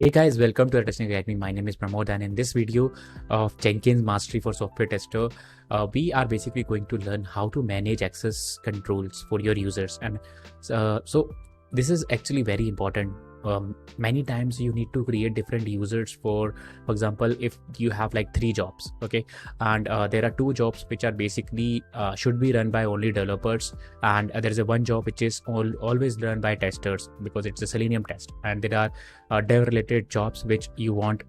Hey guys, welcome to Testing Academy. My name is Pramod, and in this video of Jenkins Mastery for Software Tester, we are basically going to learn how to manage access controls for your users. And so this is actually very important. Many times you need to create different users for example, if you have like 3 jobs, okay, and there are 2 jobs which are basically should be run by only developers, and there is a one job which is always run by testers because it's a Selenium test, and there are dev related jobs which you want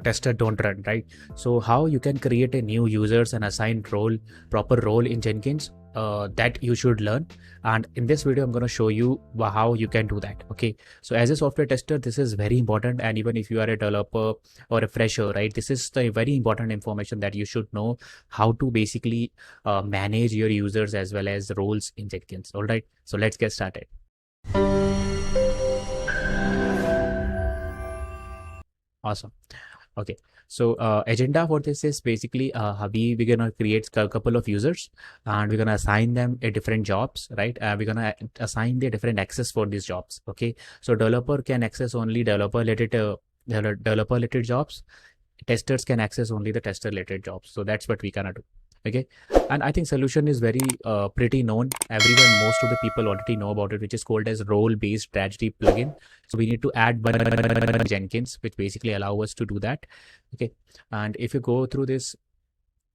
tester don't run, right? So how you can create a new users and assign proper role in Jenkins, that you should learn. And in this video I'm going to show you how you can do that. Okay, so as a software tester, this is very important, and even if you are a developer or a fresher, right, this is the very important information that you should know how to basically manage your users as well as roles in Jenkins. All right, so let's get started. Awesome. Okay, so agenda for this is basically we're gonna create a couple of users, and we're gonna assign them a different jobs, right? We're gonna assign the different access for these jobs. Okay, so developer can access only developer related jobs. Testers can access only the tester related jobs. So that's what we gonna do. Okay, and I think solution is very pretty known. Most of the people already know about it, which is called as role based strategy plugin. So we need to add one Jenkins, which basically allow us to do that. Okay, and if you go through this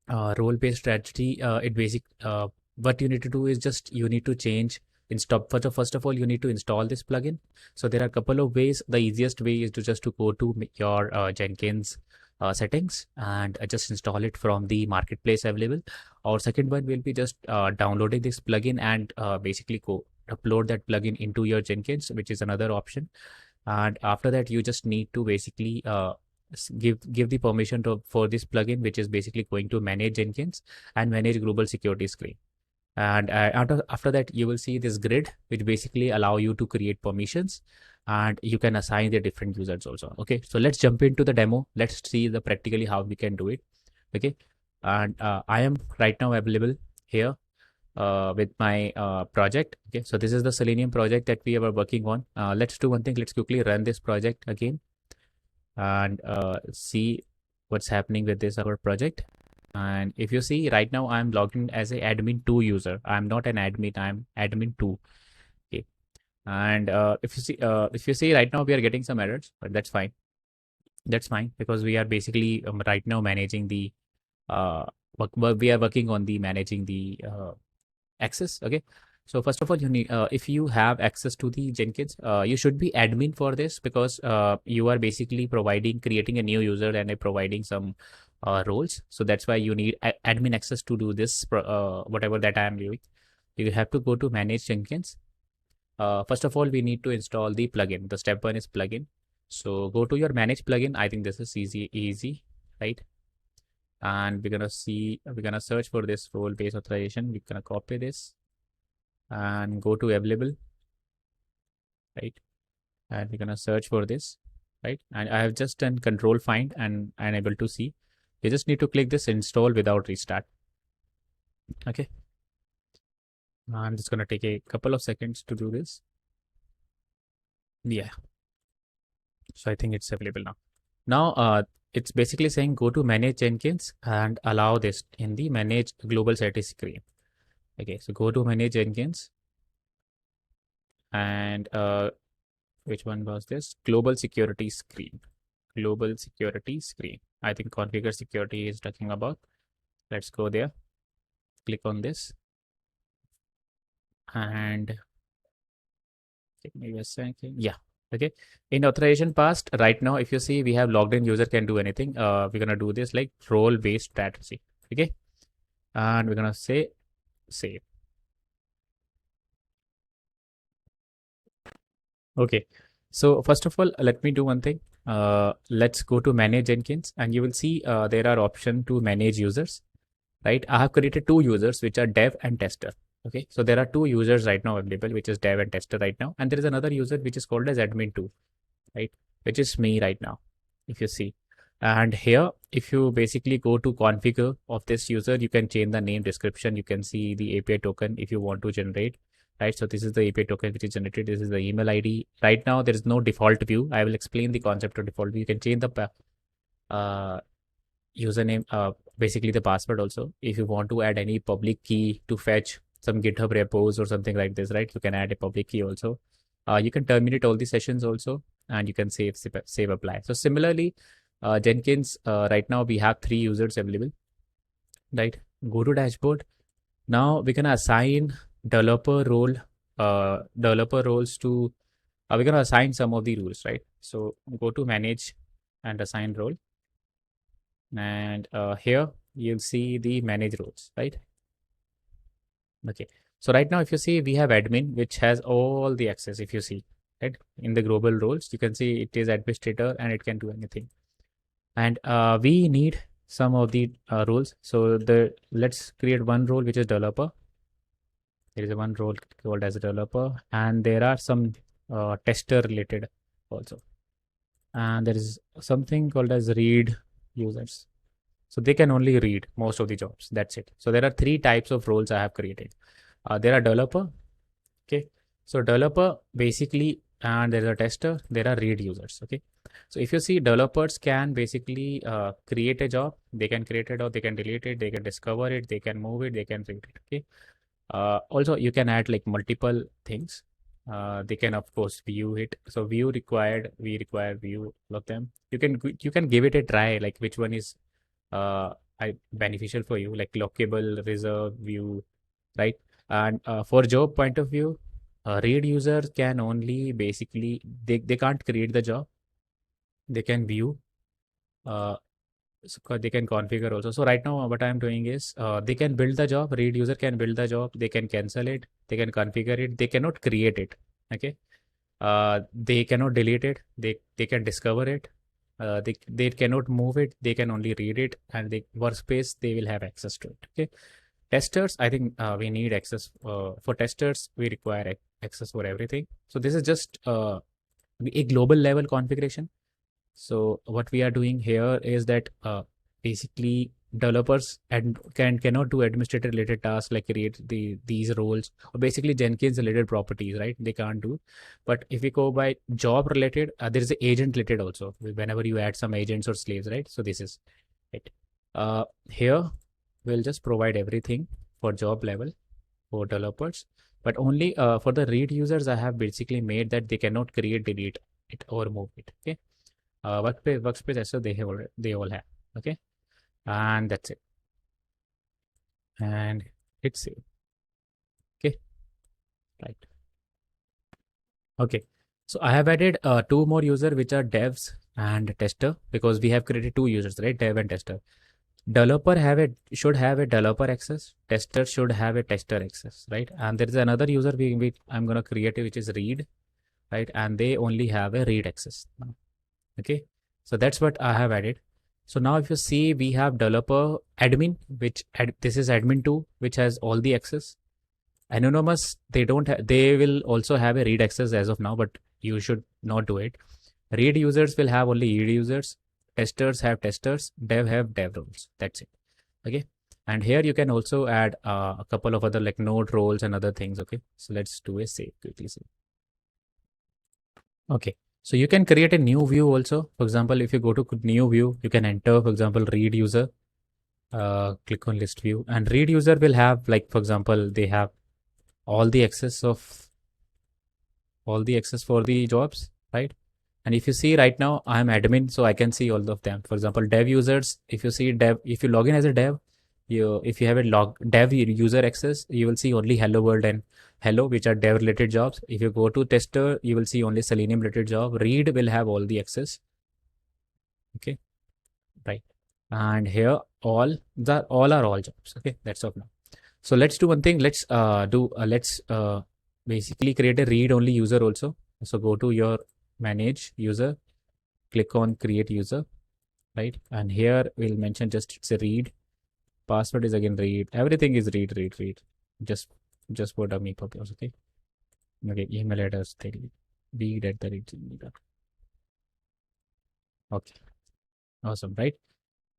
role based strategy, what you need to do is just you need to change install first of all you need to install this plugin. So there are a couple of ways. The easiest way is to go to your Jenkins settings and just install it from the marketplace available. Or second one will be just downloading this plugin and basically go upload that plugin into your Jenkins, which is another option. And after that you just need to basically give the permission for this plugin, which is basically going to manage Jenkins and manage global security screen. And after that you will see this grid, which basically allow you to create permissions, and you can assign the different users also. Okay, so let's jump into the demo. Let's see the practically how we can do it. Okay, and I am right now available here with my project. Okay, so this is the Selenium project that we were working on. Let's do one thing. Let's quickly run this project again and see what's happening with this our project. And if you see right now, I'm logged in as a admin 2 user. I'm not an admin, I'm admin 2. Okay, and if you see right now, we are getting some errors, but that's fine. That's fine because we are basically right now managing the we are working on the managing the access. Okay, so first of all you need if you have access to the Jenkins, you should be admin for this, because you are basically creating a new user and providing some roles. So that's why you need admin access to do this whatever that I am doing. You have to go to manage Jenkins. First of all we need to install the plugin. The step one is plugin. So go to your manage plugin. I think this is easy, right? And we're gonna search for this role based authorization. We're gonna copy this and go to available, right? And we're gonna search for this, right? And I have just done control find and I'm able to see. You just need to click this install without restart. Okay, I'm just gonna take a couple of seconds to do this. Yeah, so I think it's available now. It's basically saying go to manage Jenkins and allow this in the manage global security screen. Okay, so go to manage Jenkins, and which one was this? Global security screen. Global security screen. I think configure security is talking about. Let's go there. Click on this. And give me a second. Yeah. Okay. In authorization past, right now, if you see, we have logged in user can do anything. We're gonna do this like role based strategy. Okay. And we're gonna say save. Okay. So first of all, let me do one thing. Let's go to manage Jenkins, and you will see there are option to manage users, right? I have created 2 users, which are dev and tester. Okay, so there are 2 users right now available, which is dev and tester right now, and there is another user which is called as admin 2, right? Which is me right now, if you see. And here, if you basically go to configure of this user, you can change the name description. You can see the API token if you want to generate. right? So this is the API token which is generated. This is the email ID. Right now, there is no default view. I will explain the concept of default view. You can change the uh, username, basically the password also. If you want to add any public key to fetch some GitHub repos or something like this, right? You can add a public key also. You can terminate all the sessions also, and you can save apply. So similarly, Jenkins, right now we have 3 users available, right? Go to dashboard. Now we're gonna assign developer role, developer roles to. We're gonna assign some of the rules, right? So go to manage and assign role, and here you'll see the manage roles, right? Okay. So right now, if you see, we have admin, which has all the access. If you see, right, in the global roles, you can see it is administrator and it can do anything. And we need some of the roles. So let's create one role which is developer. There is a one role called as a developer, and there are some tester related also. And there is something called as read users. So they can only read most of the jobs. That's it. So there are 3 types of roles I have created. There are developer. Okay. So developer basically, and there is a tester, there are read users. Okay. So if you see, developers can basically create a job, they can create it or they can delete it, they can discover it, they can move it, they can read it. Okay. Also, you can add like multiple things. They can of course view it. So view required, we require view all of them. You can give it a try, like which one is uh, beneficial for you, like lockable, reserve, view, right? And for job point of view, read users can only basically they can't create the job. They can view. Uh, they can configure also. So right now, what I'm doing is they can build the job. Read user can build the job. They can cancel it. They can configure it. They cannot create it. Okay. They cannot delete it. They can discover it. They cannot move it. They can only read it, and the workspace they will have access to it. Okay. Testers, I think we need access for testers. We require access for everything. So this is just a global level configuration. So what we are doing here is that basically developers and cannot do administrator related tasks like create these roles or basically Jenkins related properties, right? They can't do. But if we go by job related, there is a agent related also. Whenever you add some agents or slaves, right? So this is it. Here we'll just provide everything for job level for developers, but only for the read users, I have basically made that they cannot create, delete it or move it. Okay. Workspace as well, they all have. Okay. And that's it. And hit save. Okay. Right. Okay. So I have added 2 more users, which are devs and tester, because we have created 2 users, right? Dev and tester. Developer should have a developer access. Tester should have a tester access, right? And there is another user I'm gonna create, which is read, right? And they only have a read access now. Okay. So that's what I have added. So now if you see, we have developer admin, this is admin 2, which has all the access. Anonymous, they will also have a read access as of now, but you should not do it. Read users will have only read users. Testers have testers. Dev have dev roles. That's it. Okay. And here you can also add a couple of other like node roles and other things. Okay. So let's do a save quickly. Okay. So you can create a new view also. For example, if you go to new view, you can enter, for example, read user, click on list view, and read user will have, like, for example, they have all the access for the jobs, right? And if you see right now, I'm admin, so I can see all of them. For example, dev users, if you see dev, if you log in as a dev, if you have a dev user access, you will see only hello world and hello, which are dev related jobs. If you go to tester, you will see only Selenium related job. Read will have all the access. Okay, right. And here all are all jobs. Okay, that's all now. So let's do one thing. Let's basically create a read only user also. So go to your manage user, click on create user, right? And here we'll mention just it's a read. Password is again read. Everything is read. Just for dummy purpose. Okay. Okay. Email address read at the rate. Okay. Awesome, right?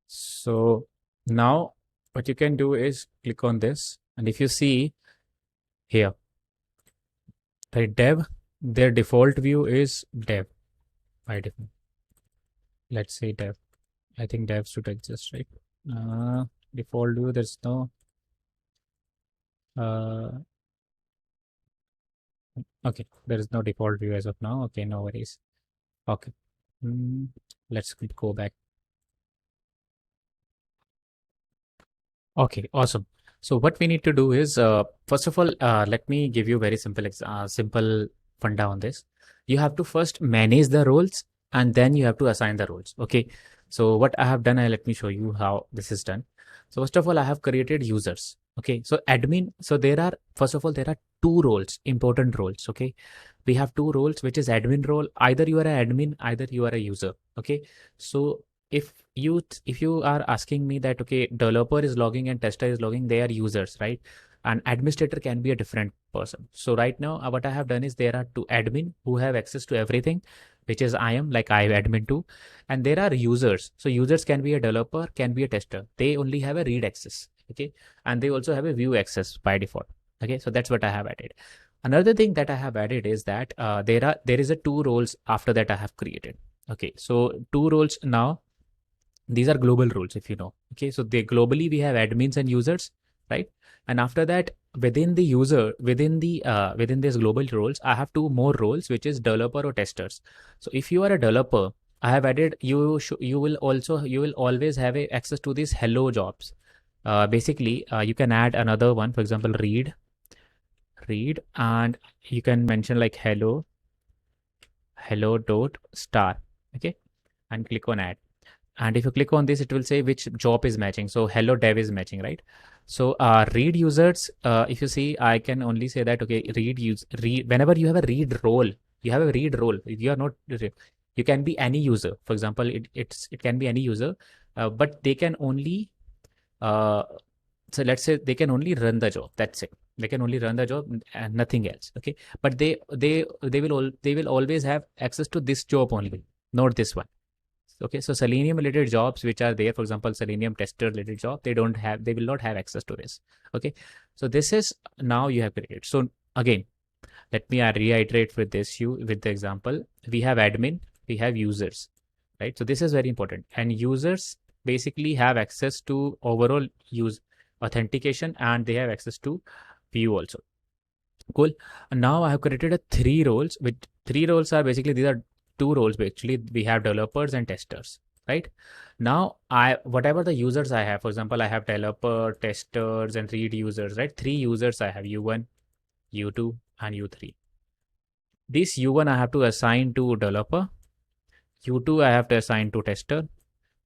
So now what you can do is click on this, and if you see here, right? Dev, their default view is dev by default. Let's say dev. I think dev should exist, right? Uh, Default view, there's no, uh, okay, there is no default view as of now. Okay, no worries. Okay. Mm, let's go back. Okay, awesome. So what we need to do is, first of all, let me give you very simple funda on this. You have to first manage the roles and then you have to assign the roles. Okay. So what I have done, let me show you how this is done. So first of all, I have created users. Okay. So admin. So first of all, there are two roles, important roles. Okay. We have two roles, which is admin role. Either you are an admin, either you are a user. Okay. So if you are asking me that, okay, developer is logging and tester is logging, they are users, right? And administrator can be a different person. So right now, what I have done is there are two admin who have access to everything, which is I am, like I have admin too, and there are users. So users can be a developer, can be a tester. They only have a read access. Okay. And they also have a view access by default. Okay. So that's what I have added. Another thing that I have added is that there is a two roles after that I have created. Okay. So two roles now, these are global roles, if you know. Okay, so they globally we have admins and users, right? And after that, within the user, within these global roles, I have two more roles, which is developer or testers. So if you are a developer, I have added you will always have access to these hello jobs. Basically, you can add another one, for example, read, and you can mention like hello dot star. Okay, and click on add. And if you click on this, it will say which job is matching. So hello dev is matching, right? So read users, if you see, I can only say that, okay, read whenever you have a read role, you have a read role. You are not, you can be any user. For example, it can be any user, but they can only, uh, so let's say they can only run the job. That's it. They can only run the job and nothing else. Okay, but they will always have access to this job only, not this one. Okay, so Selenium related jobs which are there, for example, Selenium tester related job, they will not have access to this. Okay, so this is now you have created. So again, let me reiterate with with the example. We have admin, we have users, right? So this is very important. And users basically have access to overall use authentication, and they have access to view also. Cool. And now I have created a three roles. With three roles are basically, these are two roles. Actually, we have developers and testers, right? Now whatever the users I have, for example, I have developer, testers, and read users, right? Three users I have, U1, U2, and U3. This U1 I have to assign to developer, U2 I have to assign to tester,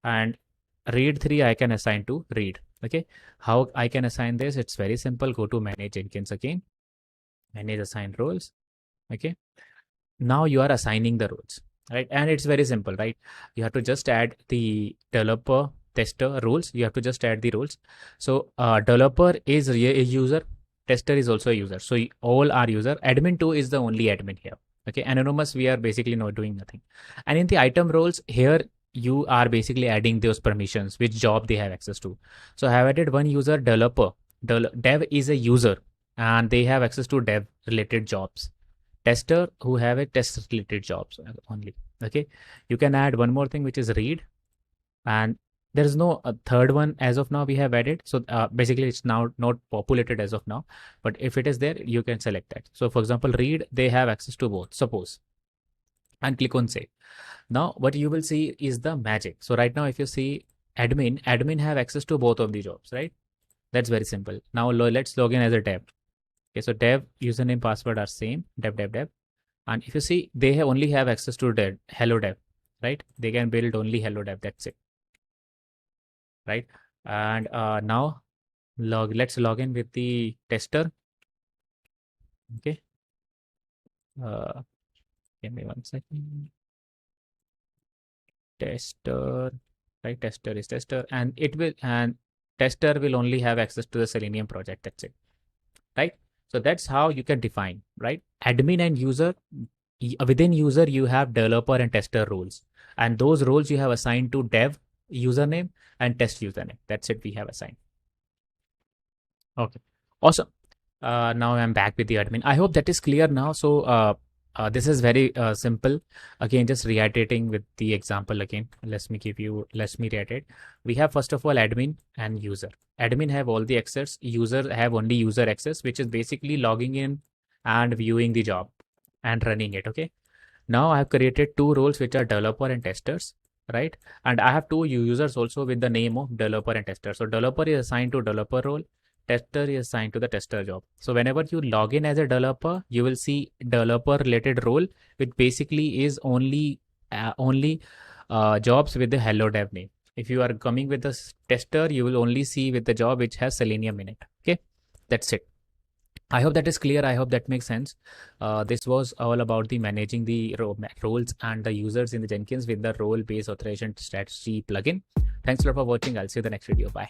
and read 3 I can assign to read. Okay. How I can assign this? It's very simple. Go to manage Jenkins again, manage assign roles. Okay. Now you are assigning the roles, right? And it's very simple, right? You have to just add the developer tester roles. You have to just add the roles. So developer is a user, tester is also a user, so all are user. Admin 2 is the only admin here. Okay, anonymous, we are basically not doing nothing. And in the item roles here, you are basically adding those permissions, which job they have access to. So I have added one user, developer. Dev is a user and they have access to dev related jobs. Tester who have a test related jobs only. Okay, you can add one more thing, which is read, and there is no third one as of now we have added. So basically it's now not populated as of now, but if it is there, you can select that. So for example, read, they have access to both, suppose, and click on save. Now what you will see is the magic. So right now if you see admin have access to both of the jobs, right? That's very simple. Now let's log in as a dev. Okay, so dev username password are same, dev. And if you see, they only have access to hello dev, right? They can build only hello dev. That's it, right? And now let's log in with the tester. Okay. Uh, Give me 1 second. Tester, right? Tester is tester, and tester will only have access to the Selenium project. That's it, right? So that's how you can define, right? Admin and user. Within user, you have developer and tester roles, and those roles you have assigned to dev username and test username. That's it, we have assigned. Okay, awesome. Now I'm back with the admin. I hope that is clear now. So this is very simple. Again, just reiterating with the example again. Let me reiterate. We have first of all admin and user. Admin have all the access. User have only user access, which is basically logging in and viewing the job and running it. Okay. Now I have created two roles which are developer and testers, right? And I have two users also with the name of developer and tester. So developer is assigned to developer role, tester is assigned to the tester job. So whenever you log in as a developer, you will see developer related role, which basically is only jobs with the hello dev name. If you are coming with the tester, you will only see with the job which has Selenium in it. Okay, that's it. I hope that is clear. I hope that makes sense. This was all about the managing the roles and the users in the Jenkins with the role-based authorization strategy plugin. Thanks a lot for watching. I'll see you in the next video. Bye.